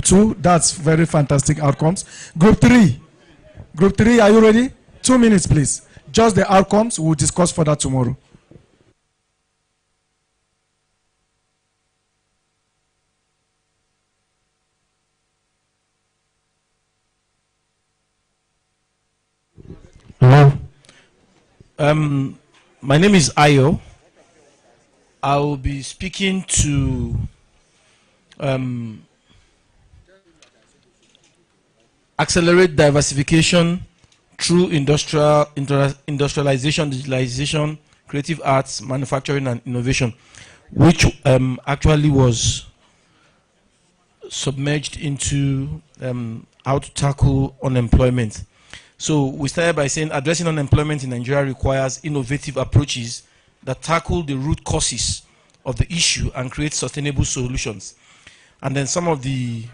2, that's very fantastic outcomes. Group 3, are you ready? 2 minutes, please. Just the outcomes, we'll discuss further tomorrow. Hello. My name is Ayo. I will be speaking to accelerate diversification through industrialization, digitalization, creative arts, manufacturing, and innovation, which actually was submerged into how to tackle unemployment. So we started by saying addressing unemployment in Nigeria requires innovative approaches that tackle the root causes of the issue and create sustainable solutions. And then some of the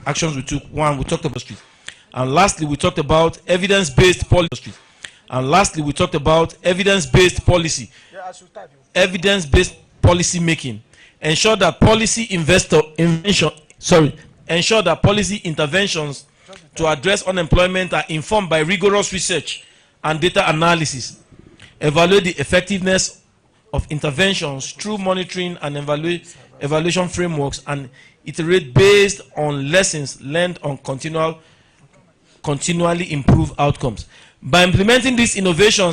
actions we took. One, we talked about street. And lastly, we talked about evidence-based policy. And lastly, we talked about evidence-based policy. Evidence-based policy making. Ensure that policy interventions to address unemployment are informed by rigorous research and data analysis. Evaluate the effectiveness of interventions through monitoring and evaluation frameworks, and iterate based on lessons learned on continually improve outcomes. By implementing these innovative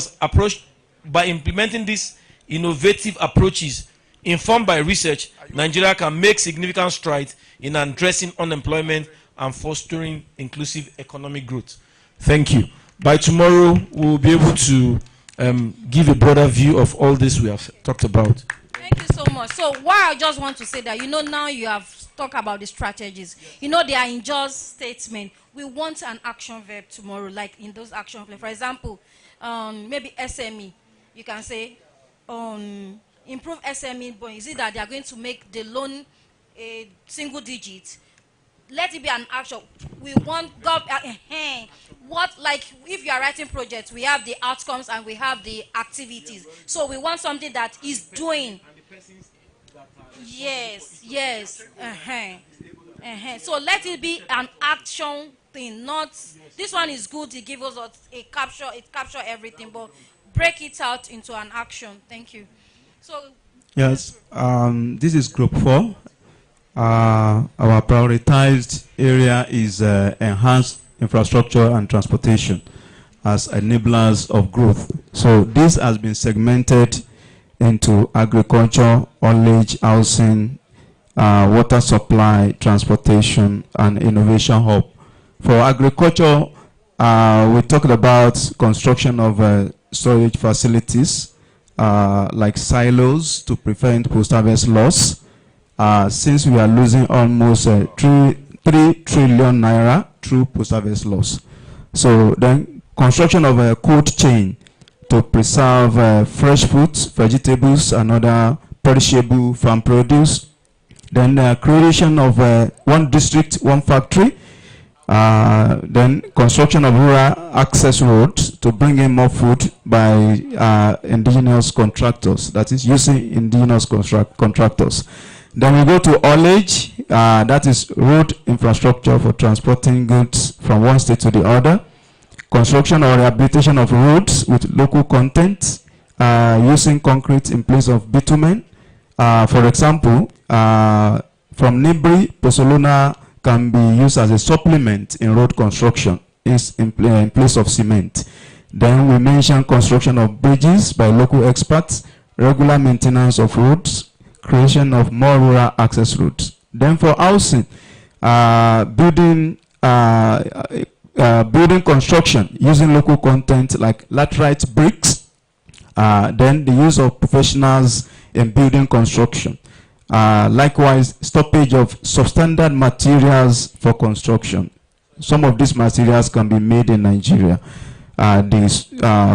approaches informed by research, Nigeria can make significant strides in addressing unemployment and fostering inclusive economic growth. Thank you. By tomorrow, we'll be able to give a broader view of all this we have talked about. Thank you so much. So why I just want to say that, now you have talked about the strategies. They are in just statement. We want an action verb tomorrow, like in those action verbs. For example, maybe SME. You can say, improve SME, but is it that they are going to make the loan a single digit? Let it be an action. We want like if you are writing projects, we have the outcomes and we have the activities. So we want something that is doing. Yes. So let it be an action thing, not this one is good, it gives us a capture, it capture everything, but break it out into an action. Thank you. So yes, this is group 4. Our prioritized area is enhanced infrastructure and transportation as enablers of growth. So this has been segmented into agriculture, haulage, housing, water supply, transportation, and innovation hub. For agriculture, we talked about construction of storage facilities like silos to prevent post-harvest loss. Since we are losing almost 3 trillion naira through post-harvest loss. So then construction of a cold chain to preserve fresh fruits, vegetables, and other perishable farm produce. Then creation of one district, one factory. Then construction of rural access roads to bring in more food by indigenous contractors, that is using indigenous contractors. Then we go to haulage, that is road infrastructure for transporting goods from one state to the other. Construction or rehabilitation of roads with local content, using concrete in place of bitumen. For example, from Nibri, Posolona can be used as a supplement in road construction, is in place of cement. Then we mention construction of bridges by local experts, regular maintenance of roads, creation of more rural access routes. Then for housing, building construction using local content like laterite bricks. Then the use of professionals in building construction. Likewise, stoppage of substandard materials for construction. Some of these materials can be made in Nigeria. This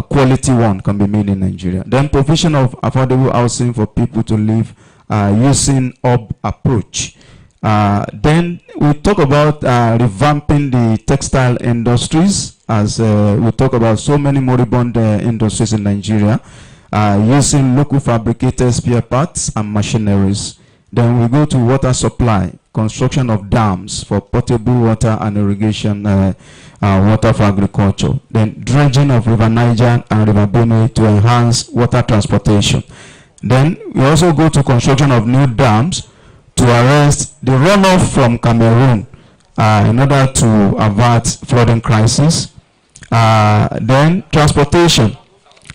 quality one can be made in Nigeria. Then provision of affordable housing for people to live using hub approach. Then we talk about revamping the textile industries, as we talk about so many moribund industries in Nigeria, using local fabricated spare parts and machineries. Then we go to water supply, construction of dams for potable water and irrigation water for agriculture. Then dredging of River Niger and River Benue to enhance water transportation. Then we also go to construction of new dams to arrest the runoff from Cameroon in order to avert flooding crisis. Then transportation.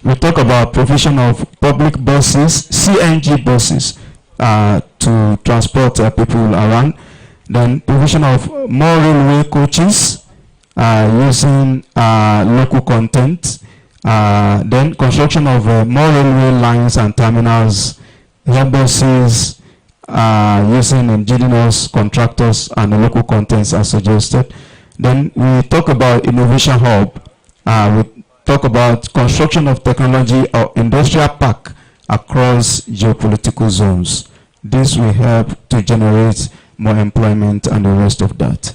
We talk about provision of public buses, CNG buses, to transport people around. Then provision of more railway coaches using local content. Then construction of more railway lines and terminals, air buses using indigenous contractors and local contents as suggested. Then we talk about innovation hub. We talk about construction of technology or industrial park across geopolitical zones. This will help to generate more employment and the rest of that.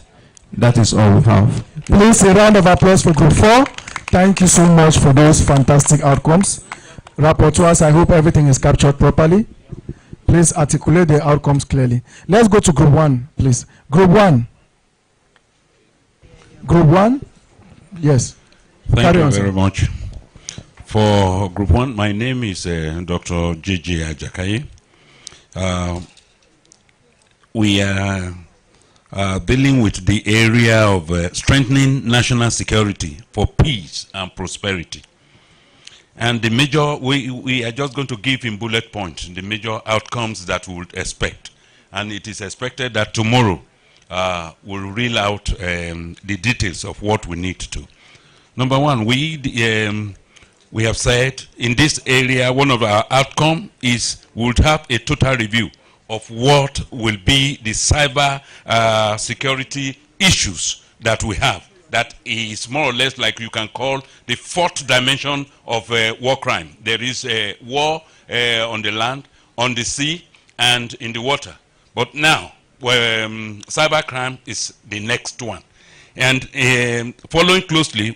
That is all we have. Please, a round of applause for Group 4. Thank you so much for those fantastic outcomes. Rapporteurs, I hope everything is captured properly. Please articulate the outcomes clearly. Let's go to Group 1, please. Group 1. Group 1? Yes. Thank you very much. For Group 1, my name is Dr. J.J. Ajakaye. We are dealing with the area of strengthening national security for peace and prosperity. And the major, we are just going to give in bullet points the major outcomes that we would expect. And it is expected that tomorrow we'll reel out the details of what we need to. Number one, we have said in this area, one of our outcomes is we would have a total review of what will be the cyber security issues that we have. That is more or less like you can call the fourth dimension of war crime. There is a war on the land, on the sea, and in the water. But now, cyber crime is the next one. And following closely,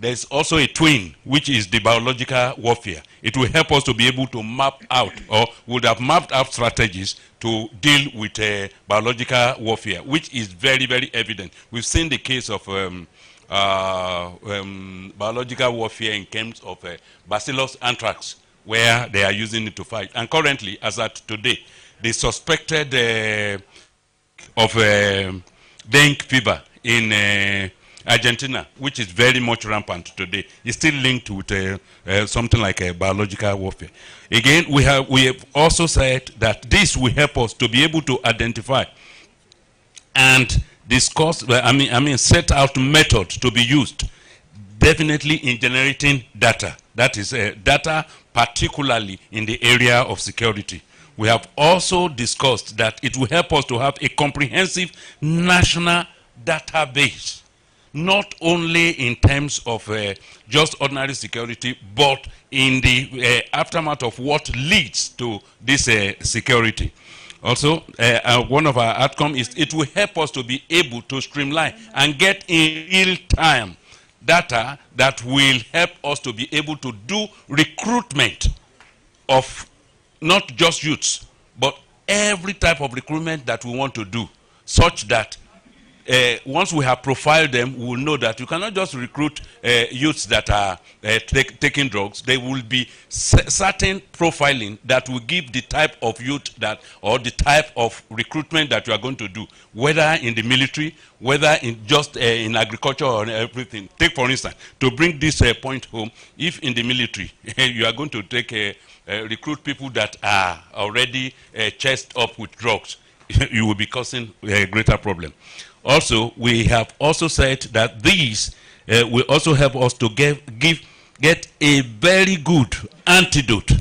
there's also a twin, which is the biological warfare. It will help us to be able to map out, or would have mapped out strategies to deal with biological warfare, which is very, very evident. We've seen the case of biological warfare in terms of Bacillus anthrax, where they are using it to fight. And currently, as at today, the suspected of dengue fever in Argentina, which is very much rampant today, is still linked with something like a biological warfare. Again, we have also said that this will help us to be able to identify and discuss, set out methods to be used, definitely in generating data. That is data particularly in the area of security. We have also discussed that it will help us to have a comprehensive national database, not only in terms of just ordinary security, but in the aftermath of what leads to this security. Also, one of our outcomes is it will help us to be able to streamline and get in real-time data that will help us to be able to do recruitment of not just youths, but every type of recruitment that we want to do, such that once we have profiled them, we will know that you cannot just recruit youths that are taking drugs. There will be certain profiling that will give the type of youth that, or the type of recruitment that you are going to do, whether in the military, whether in just in agriculture or everything. Take, for instance, to bring this point home, if in the military you are going to take recruit people that are already chased up with drugs, you will be causing a greater problem. Also, we have also said that these will also help us to get a very good antidote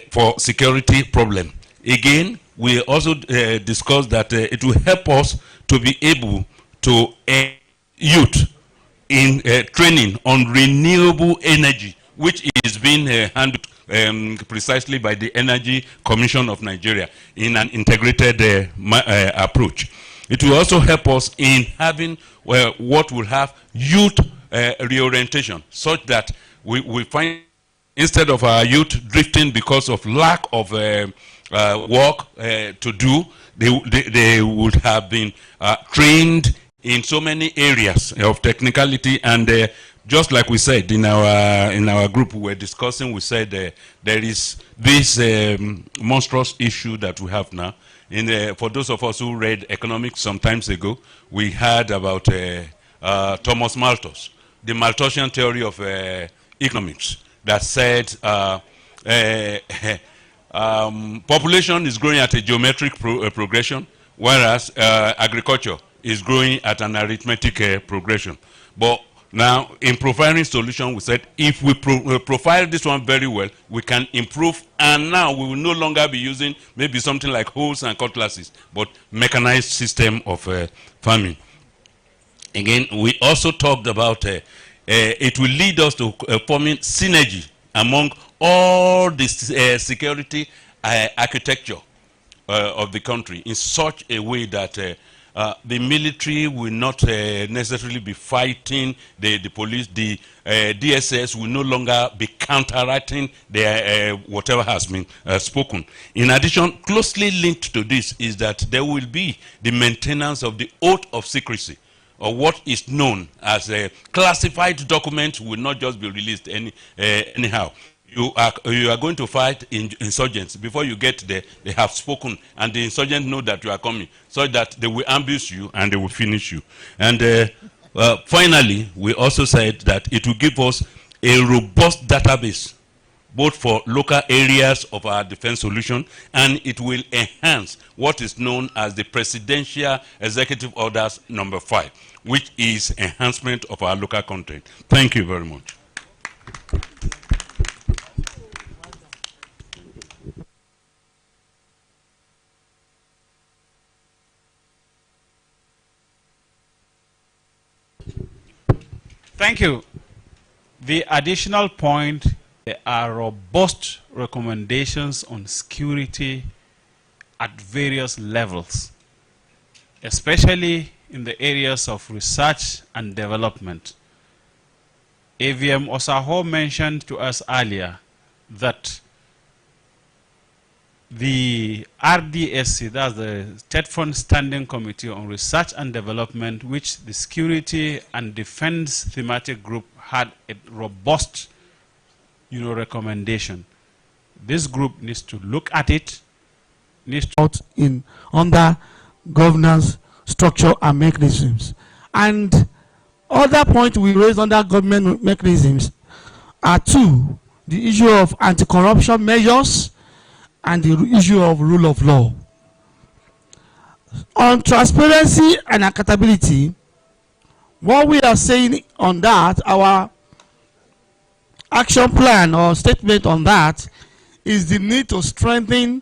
for security problem. Again, we also discussed that it will help us to be able to youth in training on renewable energy, which is being handled precisely by the Energy Commission of Nigeria in an integrated approach. It will also help us in having what will have youth reorientation, such that we find, instead of our youth drifting because of lack of work to do. They would have been trained in so many areas of technicality, and just like we said in our group, we were discussing. We said there is this monstrous issue that we have now. For those of us who read economics some times ago, we heard about Thomas Malthus, the Malthusian theory of economics, that said population is growing at a geometric progression, whereas agriculture is growing at an arithmetic progression. But now, in profiling solution, we said if we profile this one very well, we can improve, and now we will no longer be using maybe something like hoes and cutlasses, but mechanized system of farming. Again, we also talked about it will lead us to forming synergy among all the security architecture of the country in such a way that the military will not necessarily be fighting the police. The DSS will no longer be counteracting their whatever has been spoken. In addition, closely linked to this is that there will be the maintenance of the oath of secrecy, or what is known as a classified document will not just be released anyhow. You are going to fight insurgents. Before you get there, they have spoken, and the insurgents know that you are coming, so that they will ambush you and they will finish you. And finally, we also said that it will give us a robust database, both for local areas of our defense solution, and it will enhance what is known as the Presidential Executive Orders number 5, which is enhancement of our local content. Thank you very much. Thank you. The additional point, there are robust recommendations on security at various levels, especially in the areas of research and development. AVM Osaho mentioned to us earlier that the RDSC, that's the State Fund Standing Committee on Research and Development, which the Security and Defense Thematic Group had a robust, recommendation. This group needs to look at it, needs to out in under governance structure and mechanisms. And other points we raised under government mechanisms are two: the issue of anti-corruption measures and the issue of rule of law. On transparency and accountability, what we are saying on that, our action plan or statement on that, is the need to strengthen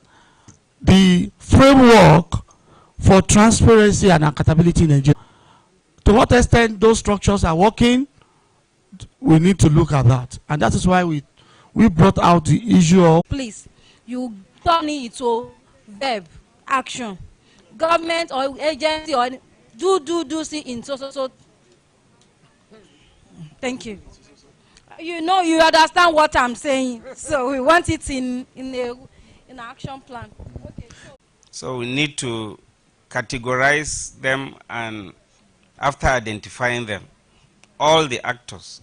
the framework for transparency and accountability in Nigeria. To what extent those structures are working, we need to look at that. And that is why we brought out the issue of... Please, you turn it to verb, action. Government or agency or do see in so. Thank you. You know, you understand what I'm saying. So we want it in an action plan. Okay, so we need to categorize them, and after identifying them, all the actors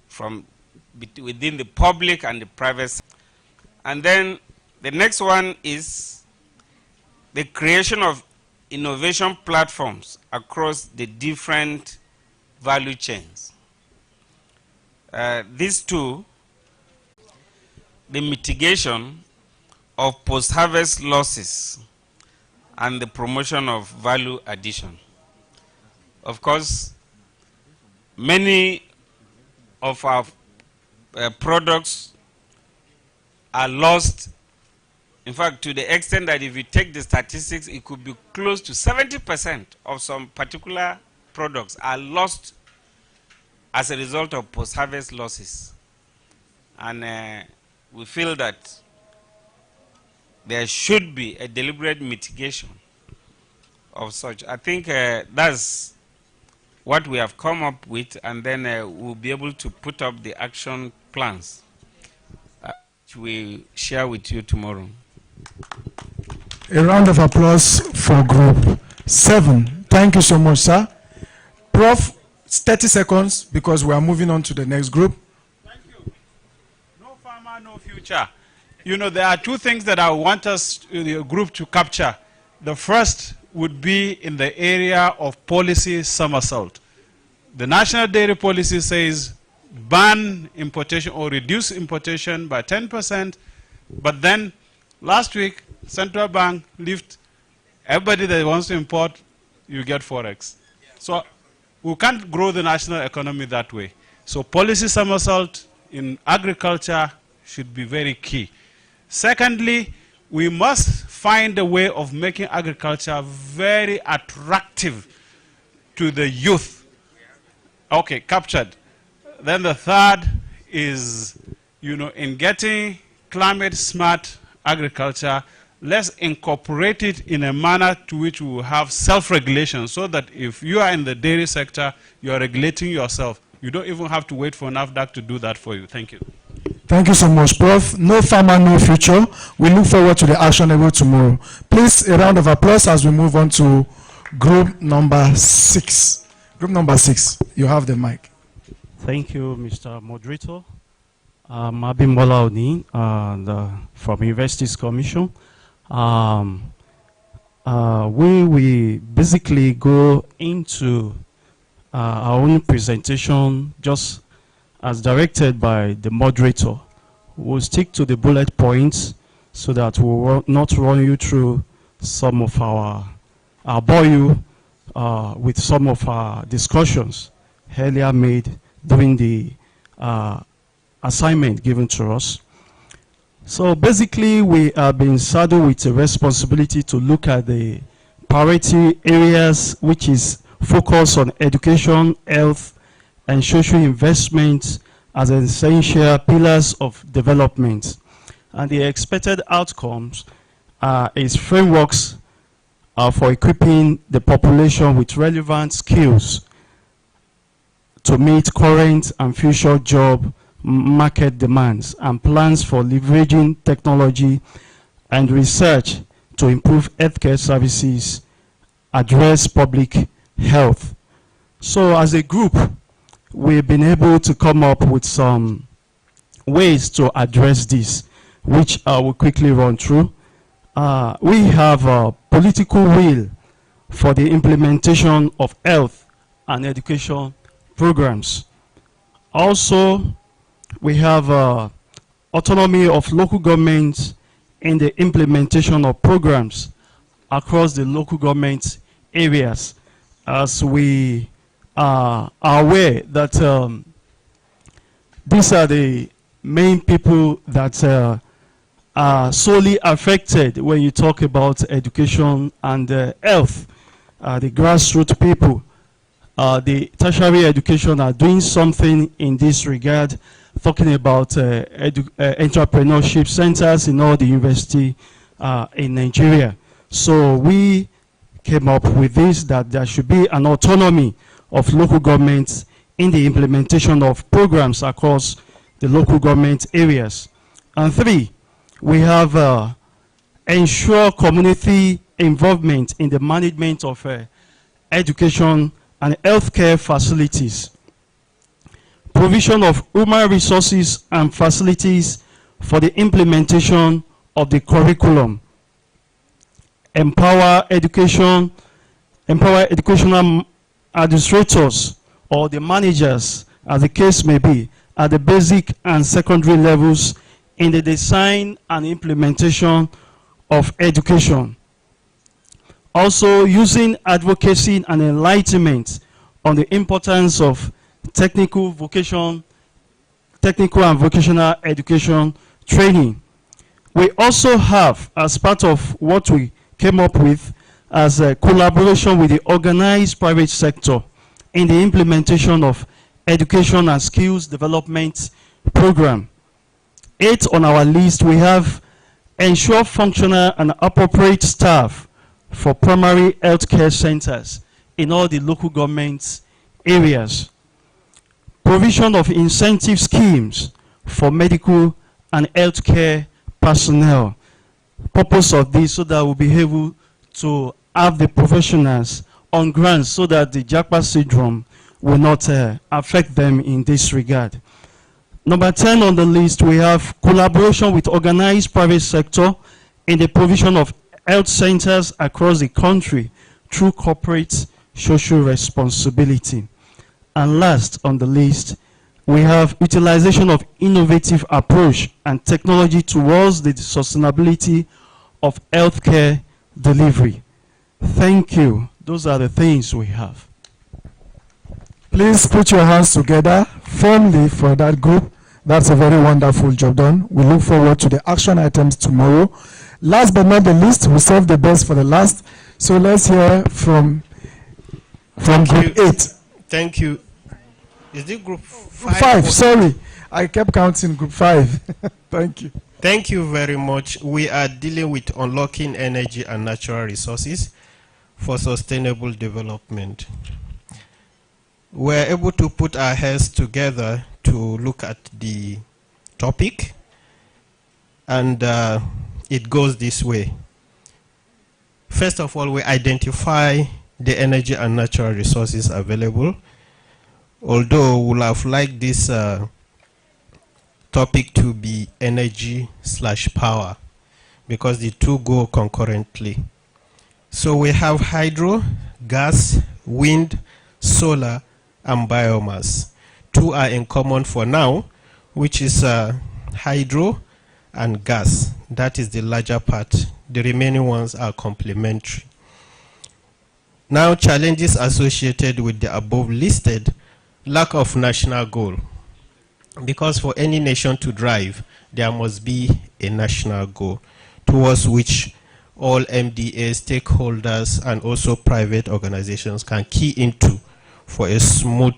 from within the public and the private sector. And then the next one is the creation of innovation platforms across the different value chains. These two, the mitigation of post-harvest losses and the promotion of value addition. Of course, many of our products are lost. In fact, to the extent that if you take the statistics, it could be close to 70% of some particular products are lost as a result of post-harvest losses. And we feel that there should be a deliberate mitigation of such. I think that's what we have come up with, and then we'll be able to put up the action plans which we share with you tomorrow. A round of applause for Group 7. Thank you so much, sir. Prof, 30 seconds because we are moving on to the next group. Thank you. No farmer, no future. You know, there are two things that I want us, the group, to capture. The first would be in the area of policy somersault. The national dairy policy says ban importation or reduce importation by 10%, but then last week, central bank lift everybody that wants to import, you get Forex. So we can't grow the national economy that way. So policy somersault in agriculture should be very key. Secondly, we must find a way of making agriculture very attractive to the youth. Okay, captured. Then the third is, you know, in getting climate smart agriculture, let's incorporate it in a manner to which we will have self-regulation, so that if you are in the dairy sector, you are regulating yourself. You don't even have to wait for NAFDAC to do that for you. Thank you. Thank you so much, Prof. No farmer, no future. We look forward to the actionable tomorrow. Please, a round of applause as we move on to group number 6. Group number 6, you have the mic. Thank you, Mr. Moderator. I'm Abimbola Oni from Universities Commission. We basically go into our own presentation just as directed by the moderator. We'll stick to the bullet points so that we will not run you through some of I'll bore you with some of our discussions earlier made during the assignment given to us. So basically, we have been saddled with a responsibility to look at the priority areas, which is focus on education, health, and social investment as essential pillars of development. And the expected outcomes is frameworks for equipping the population with relevant skills to meet current and future job market demands, and plans for leveraging technology and research to improve healthcare services, address public health. So as a group, we've been able to come up with some ways to address this, which I will quickly run through. We have a political will for the implementation of health and education programs. Also, we have autonomy of local governments in the implementation of programs across the local government areas, as we are aware that these are the main people that are solely affected when you talk about education and health. The grassroots people, the tertiary education are doing something in this regard, talking about entrepreneurship centers in all the university in Nigeria. So we came up with this, that there should be an autonomy of local governments in the implementation of programs across the local government areas. And 3, we have ensure community involvement in the management of education and healthcare facilities. Provision of human resources and facilities for the implementation of the curriculum. Empower educational administrators or the managers, as the case may be, at the basic and secondary levels in the design and implementation of education. Also, using advocacy and enlightenment on the importance of technical and vocational education training. We also have, as part of what we came up with, as a collaboration with the organized private sector in the implementation of education and skills development program. 8 on our list, we have ensure functional and appropriate staff for primary healthcare centers in all the local government areas. Provision of incentive schemes for medical and healthcare personnel. purpose of this so that we'll be able to have the professionals on ground so that the Japa syndrome will not affect them in this regard. Number 10 on the list, we have collaboration with organized private sector in the provision of health centers across the country through corporate social responsibility. And last on the list, we have utilization of innovative approach and technology towards the sustainability of healthcare delivery. Thank you. Those are the things we have. Please put your hands together firmly for that group. That's a very wonderful job done. We look forward to the action items tomorrow. Last but not the least, we save the best for the last. So let's hear from group 8. Thank you. Is it group 5? 5, sorry. I kept counting group 5. Thank you. Thank you very much. We are dealing with unlocking energy and natural resources for sustainable development. We're able to put our heads together to look at the topic, and it goes this way. First of all, we identify the energy and natural resources available, although we'll have liked this topic to be energy/power, because the two go concurrently. So we have hydro, gas, wind, solar, and biomass. Two are in common for now, which is hydro and gas. That is the larger part. The remaining ones are complementary. Now, challenges associated with the above listed: lack of national goal. Because for any nation to drive, there must be a national goal towards which all MDAs, stakeholders, and also private organizations can key into for a smooth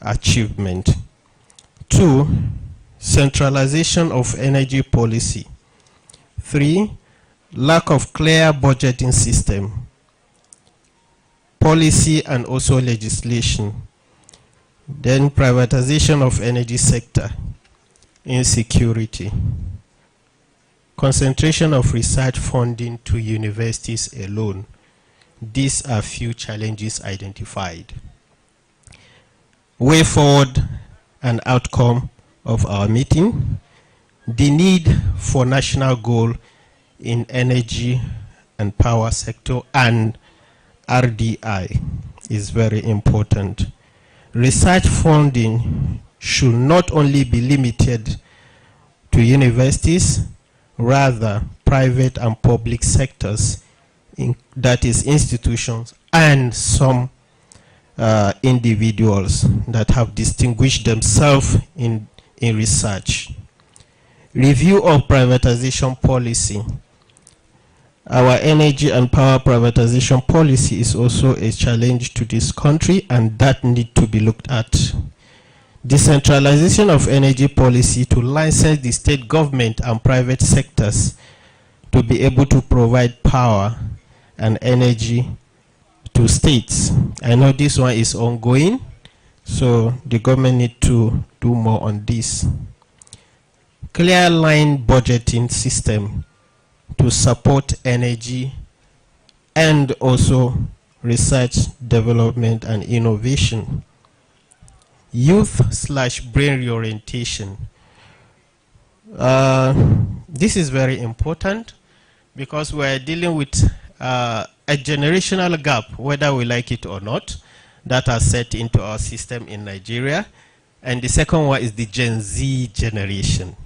achievement. 2, centralization of energy policy. 3, lack of clear budgeting system, policy, and also legislation. Then privatization of energy sector, insecurity, concentration of research funding to universities alone. These are few challenges identified. Way forward and outcome of our meeting: the need for national goal in energy and power sector and RDI is very important. Research funding should not only be limited to universities, rather private and public sectors, that is institutions, and some individuals that have distinguished themselves in research. Review of privatization policy. Our energy and power privatization policy is also a challenge to this country, and that needs to be looked at. Decentralization of energy policy to license the state government and private sectors to be able to provide power and energy to states. I know this one is ongoing, so the government needs to do more on this. Clear line budgeting system to support energy and also research, development, and innovation. Youth/brain reorientation. This is very important because we're dealing with a generational gap, whether we like it or not, that are set into our system in Nigeria. And the second one is the Gen Z generation.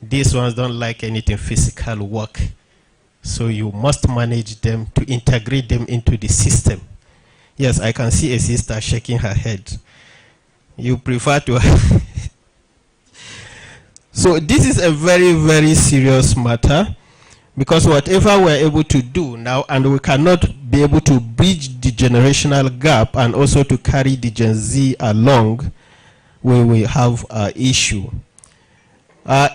These ones don't like anything physical work. So you must manage them to integrate them into the system. Yes, I can see a sister shaking her head. You prefer to... So this is a very, very serious matter, because whatever we're able to do now, and we cannot be able to bridge the generational gap and also to carry the Gen Z along, we will have an issue.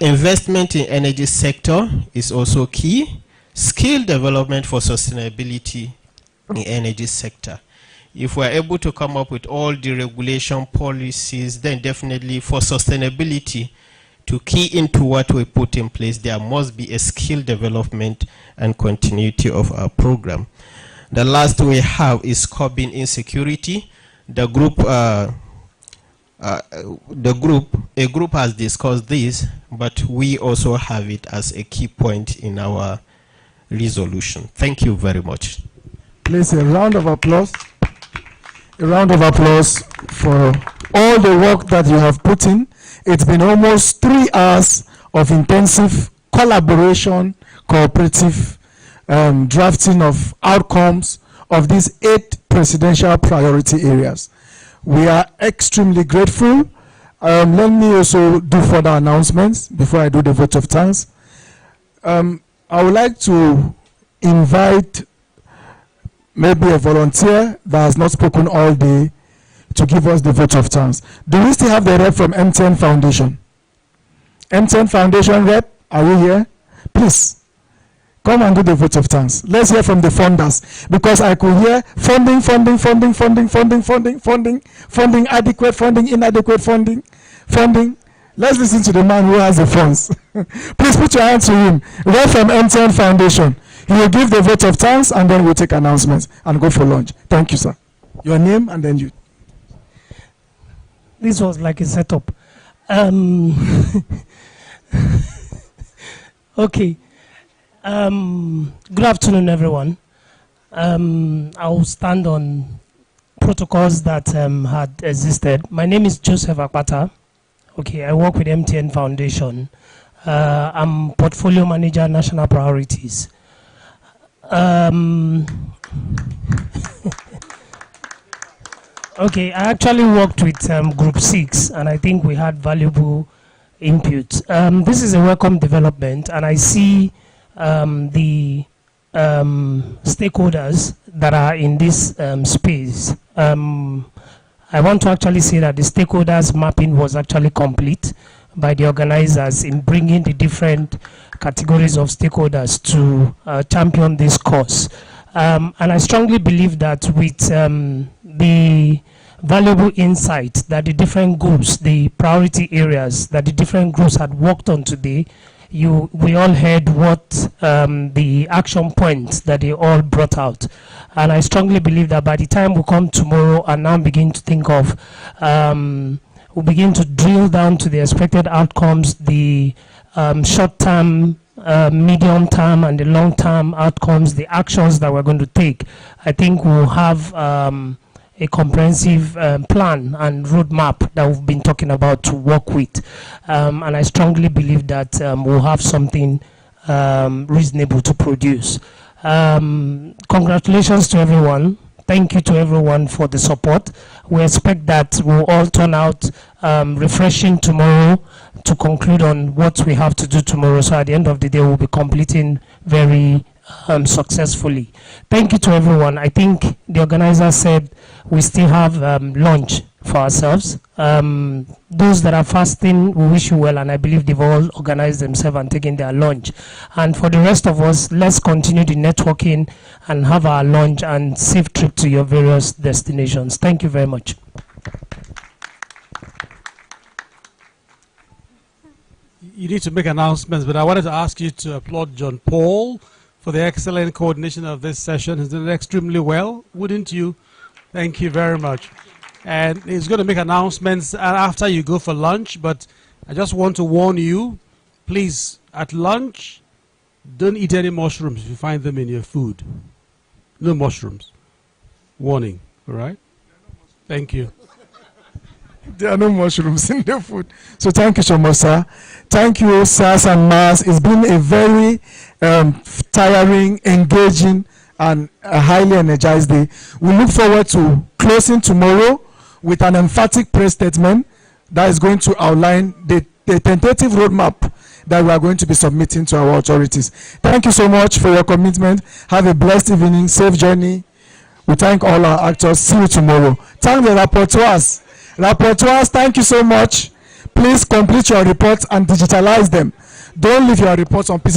Investment in energy sector is also key. Skill development for sustainability in energy sector. If we're able to come up with all the regulation policies, then definitely for sustainability To key into what we put in place, there must be a skill development and continuity of our program. The last we have is curbing insecurity. A group has discussed this, but we also have it as a key point in our resolution. Thank you very much. Please, a round of applause. A round of applause for all the work that you have put in. It's been almost 3 hours of intensive collaboration, cooperative drafting of outcomes of these 8 presidential priority areas. We are extremely grateful. Let me also do further announcements before I do the vote of thanks. I would like to invite maybe a volunteer that has not spoken all day to give us the vote of thanks. Do we still have the rep from M10 Foundation? M10 Foundation rep, are you here? Please, come and do the vote of thanks. Let's hear from the funders, because I could hear funding, adequate funding, inadequate funding. Let's listen to the man who has the funds. Please put your hands to him. Rep from M10 Foundation. He will give the vote of thanks, and then we'll take announcements and go for lunch. Thank you, sir. Your name and then you. This was like a setup. Okay. Good afternoon, everyone. I'll stand on protocols that had existed. My name is Joseph Akpata. Okay, I work with MTN Foundation. I'm Portfolio Manager, National Priorities. Okay, I actually worked with Group 6, and I think we had valuable input. This is a welcome development, and I see the stakeholders that are in this space. I want to actually say that the stakeholders mapping was actually complete by the organizers in bringing the different categories of stakeholders to champion this cause. And I strongly believe that with the valuable insight that the different groups, the priority areas that the different groups had worked on today, we all heard what the action points that they all brought out. And I strongly believe that by the time we come tomorrow and now begin to think of, we'll begin to drill down to the expected outcomes, the short-term, medium-term, and the long-term outcomes, the actions that we're going to take. I think we'll have a comprehensive plan and roadmap that we've been talking about to work with. And I strongly believe that we'll have something reasonable to produce. Congratulations to everyone. Thank you to everyone for the support. We expect that we'll all turn out refreshing tomorrow to conclude on what we have to do tomorrow. So at the end of the day, we'll be completing very successfully. Thank you to everyone. I think the organizer said we still have lunch for ourselves. Those that are fasting, we wish you well, and I believe they've all organized themselves and taken their lunch. And for the rest of us, let's continue the networking and have our lunch and safe trip to your various destinations. Thank you very much. You need to make announcements, but I wanted to ask you to applaud John Paul for the excellent coordination of this session. He's done it extremely well, wouldn't you? Thank you very much. And he's going to make announcements after you go for lunch, but I just want to warn you, please, at lunch, don't eat any mushrooms if you find them in your food. No mushrooms. Warning, all right? Thank you. There are no mushrooms in the food. So thank you so much, sir. Thank you, sirs and mas. It's been a very tiring, engaging, and a highly energized day. We look forward to closing tomorrow with an emphatic press statement that is going to outline the tentative roadmap that we are going to be submitting to our authorities. Thank you so much for your commitment. Have a blessed evening, safe journey. We thank all our actors. See you tomorrow. Thank the rapporteurs. Rapporteurs, thank you so much. Please complete your reports and digitalize them. Don't leave your reports on pieces